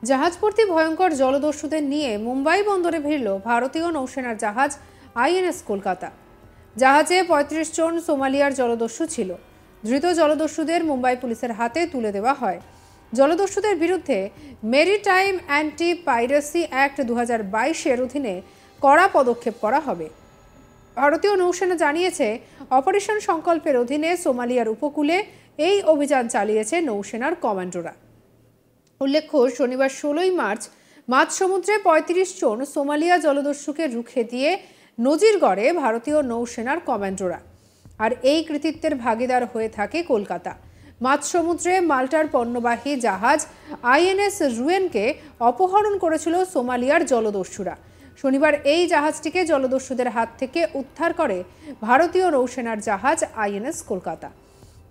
জাহাজভর্তি ভয়ঙ্কর জলদস্যুদের নিয়ে মুম্বাই বন্দরে ভিড়ল ভারতীয় নৌসেনার জাহাজ আইএনএস কলকাতা। জাহাজে ৩৫ জন সোমালিয়ার জলদস্যু ছিল। ধৃত জলদস্যুদের মুম্বাই পুলিশের হাতে তুলে দেওয়া হয়। জলদস্যুদের বিরুদ্ধে মেরিটাইম অ্যান্টি পাইরেসি অ্যাক্ট ২০২২-এর অধীনে কড়া পদক্ষেপ করা হবে। ভারতীয় নৌসেনা জানিয়েছে, অপারেশন সংকল্পের অধীনে সোমালিয়ার উপকূলে এই অভিযান চালিয়েছে নৌসেনার কমান্ডোরা। উল্লেখ্য, শনিবার ১৬ই মার্চ মাঝ সমুদ্রে ৩৫ জন সোমালিয়া জলদস্যুকে রুখে দিয়ে নজির গড়ে ভারতীয় নৌসেনার কমান্ডোরা। আর এই কৃতিত্বের ভাগিদার হয়ে থাকে কলকাতা। মাঝ সমুদ্রে মাল্টার পণ্যবাহী জাহাজ আইএনএস রুয়েনকে অপহরণ করেছিল সোমালিয়ার জলদস্যুরা। শনিবার এই জাহাজটিকে জলদস্যুদের হাত থেকে উদ্ধার করে ভারতীয় নৌসেনার জাহাজ আইএনএস কলকাতা।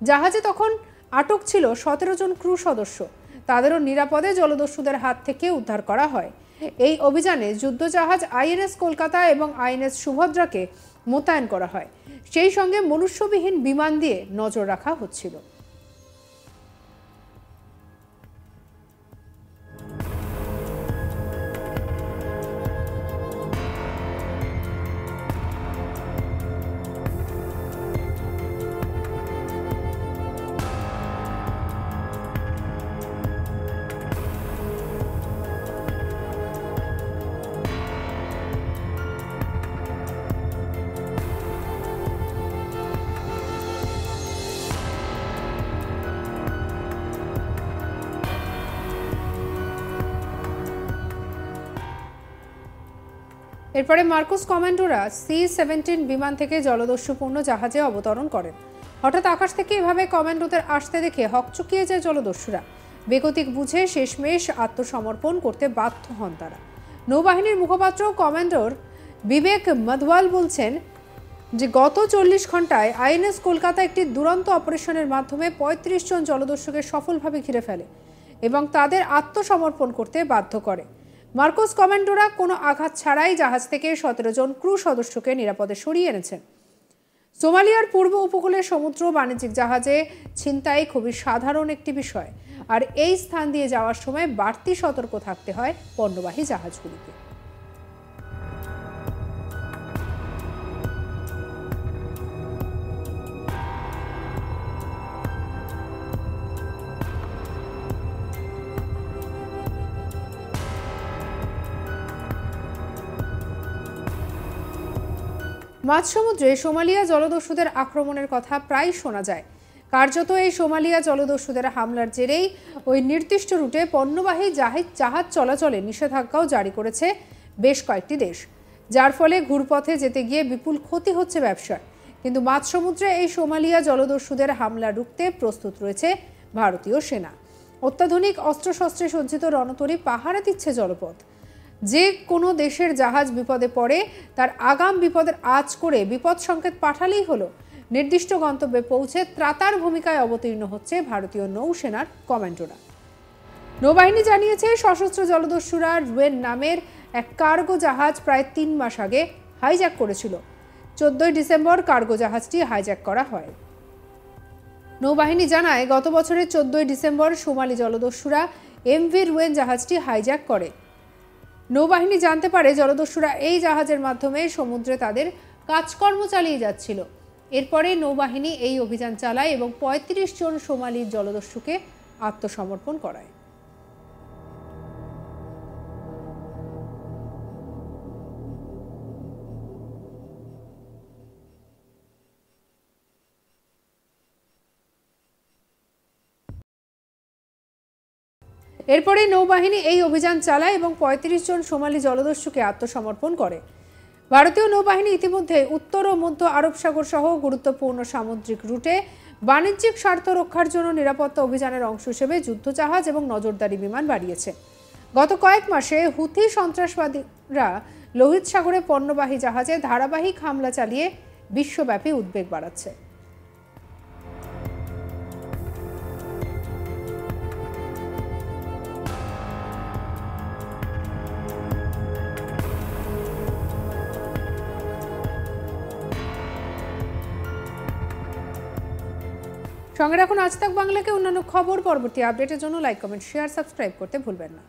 জাহাজে তখন আটক ছিল ১৭ জন ক্রু সদস্য। তাদেরও নিরাপদে জলদস্যুদের হাত থেকে উদ্ধার করা হয়। এই অভিযানে যুদ্ধজাহাজ আইএনএস কলকাতা এবং আইএনএস সুভদ্রাকে মোতায়েন করা হয়। সেই সঙ্গে মনুষ্যবিহীন বিমান দিয়ে নজর রাখা হচ্ছিল। এরপরে মার্কোস কমান্ডোরা C-17 বিমান থেকে জলদস্যুপূর্ণ জাহাজে অবতরণ করেন। হঠাৎ আকাশ থেকে এভাবে কমান্ডোদের আসতে দেখে হকচকিয়ে যায় জলদস্যুরা। বেগতিক বুঝে শেষমেশ আত্মসমর্পণ করতে বাধ্য হন তারা। নৌবাহিনীর মুখপাত্র কমান্ডোর বিবেক মধওয়াল বলছেন যে গত ৪০ ঘন্টায় আইএনএস কলকাতা একটি দুরন্ত অপারেশনের মাধ্যমে ৩৫ জন জলদস্যুকে সফলভাবে ঘিরে ফেলে এবং তাদের আত্মসমর্পণ করতে বাধ্য করে। মার্কোস কমান্ডোরা কোনো আঘাত ছাড়াই জাহাজ থেকে ১৭ জন ক্রু সদস্যকে নিরাপদে সরিয়ে এনেছেন। সোমালিয়ার পূর্ব উপকূলের সমুদ্র বাণিজ্যিক জাহাজে ছিনতাই খুবই সাধারণ একটি বিষয়, আর এই স্থান দিয়ে যাওয়ার সময় বাড়তি সতর্ক থাকতে হয় পণ্যবাহী জাহাজগুলিকে। মাঝ সমুদ্রে সোমালিয়া জলদস্যুদের আক্রমণের কথা প্রায় শোনা যায়। কার্যত এই সোমালিয়া জলদস্যুদের হামলার জেরেই ওই নির্দিষ্ট রুটে পণ্যবাহী জাহাজ চলাচলে নিষেধাজ্ঞাও জারি করেছে বেশ কয়েকটি দেশ, যার ফলে ঘুরপথে যেতে গিয়ে বিপুল ক্ষতি হচ্ছে ব্যবসার। কিন্তু মাঝ সমুদ্রে এই সোমালিয়া জলদস্যুদের হামলা রুখতে প্রস্তুত রয়েছে ভারতীয় সেনা। অত্যাধুনিক অস্ত্রশস্ত্রে সজ্জিত রণতরী পাহারা দিচ্ছে জলপথ। যে কোনো দেশের জাহাজ বিপদে পড়ে তার আগাম বিপদের আঁচ করে বিপদ সংকেত পাঠালেই হলো। নির্দিষ্ট গন্তব্যে পৌঁছে ত্রাতার ভূমিকায় অবতীর্ণ হচ্ছে ভারতীয় নৌসেনার কমান্ডোরা। নৌবাহিনী জানিয়েছে, সশস্ত্র জলদস্যুরা রুয়েন নামের এক কার্গো জাহাজ প্রায় ৩ মাস আগে হাইজ্যাক করেছিল। ১৪ই ডিসেম্বর কার্গো জাহাজটি হাইজ্যাক করা হয়। নৌবাহিনী জানায়, গত বছরের ১৪ই ডিসেম্বর সোমালি জলদস্যুরা MV রুয়েন জাহাজটি হাইজ্যাক করে। নৌবাহিনী জানতে পারে জলদস্যুরা এই জাহাজের মাধ্যমে সমুদ্রে তাদের কাজকর্ম চালিয়ে যাচ্ছিল। এরপরে নৌবাহিনী এই অভিযান চালায় এবং ৩৫ জন সোমালি জলদস্যুকে আত্মসমর্পণ করায়। এরপরে নৌবাহিনী এই অভিযান চালায় এবং ৩৫ জন সোমালি জলদস্যুকে আত্মসমর্পণ করে। ভারতীয় নৌবাহিনী ইতিমধ্যে উত্তর ও মধ্য আরব সাগর সহ গুরুত্বপূর্ণ সামুদ্রিক রুটে বাণিজ্যিক স্বার্থ রক্ষার জন্য নিরাপত্তা অভিযানের অংশ হিসেবে যুদ্ধজাহাজ এবং নজরদারি বিমান বাড়িয়েছে। গত কয়েক মাসে হুথি সন্ত্রাসবাদীরা লোহিত সাগরে পণ্যবাহী জাহাজে ধারাবাহিক হামলা চালিয়ে বিশ্বব্যাপী উদ্বেগ বাড়াচ্ছে। সঙ্গে রাখুন আজ তাক বাংলাকে। অন্যান্য খবর পরবর্তী আপডেটের জন্য লাইক, কমেন্ট, শেয়ার, সাবস্ক্রাইব করতে ভুলবেন না।